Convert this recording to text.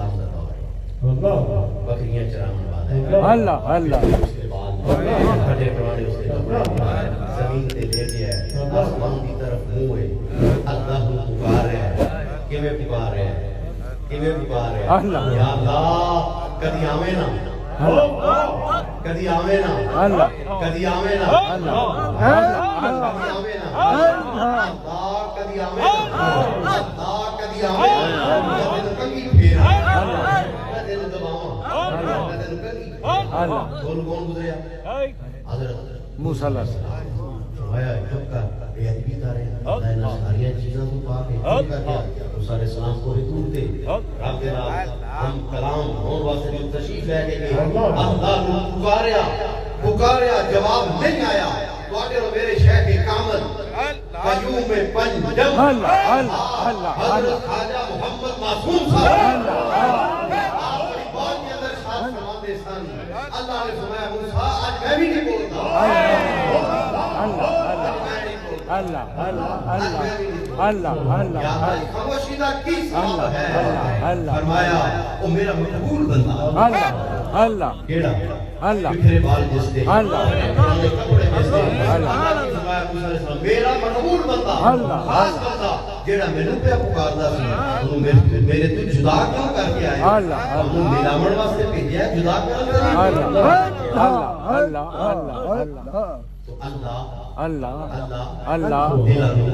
السلام کا دور ہے، بکریاں چرانے والا ہے، اللہ اللہ اس کے بعد کھٹے پرانے اس کے کپڑے زمین تے لیٹے ہے، آسمان کی طرف منہ ہے، اللہ کو پکار رہا ہے، کیویں پکار رہا ہے، کیویں پکار رہا ہے، یا اللہ کدی آویں نا، کدی آویں نا، کدی آویں نا، کدی آویں نا، اللہ کدی آویں نا، اللہ کدی آویں نا، کدی کنگھی پھیرا، کدی دباواں، کدی کنگھی پھیرا، کون گزریا؟ حضرت موسیٰ علیہ السلام فرمایا چپ کر بے ادبی تارے اللہ نے ساری چیزاں تو پا کے چپ کر دیا موسیٰ علیہ السلام کو دور تے رب دے نال ہم کلام ہون واسطے جو تشریف لے کے گئے اللہ کو پکاریا جواب نہیں آیا تواڈے اور میرے شیخ کامل قیوم پنجم حضرت خواجہ محمد معصوم صاحب اپنی بات کے اندر شاد فرماتے سن اللہ نے فرمایا موسیٰ آج میں بھی نہیں بولتا اللہ اللہ اللہ اللہ خاموشی دا کی سبب ہے فرمایا او میرا مقبول بندہ اللہ اللہ کیڑا اللہ بکھرے بال جس دے اللہ کپڑے جس دے اللہ نے فرمایا موسیٰ علیہ السلام میرا مقبول بندہ خاص بندہ جیڑا مینوں پہ پکاردا سی انہوں میرے تو جدا کیوں کر کے آیا انہوں ملاون واسطے بھیجیا جدا کر اللہ اللہ اللہ اللہ تو اللہ اللہ اللہ اللہ دلانو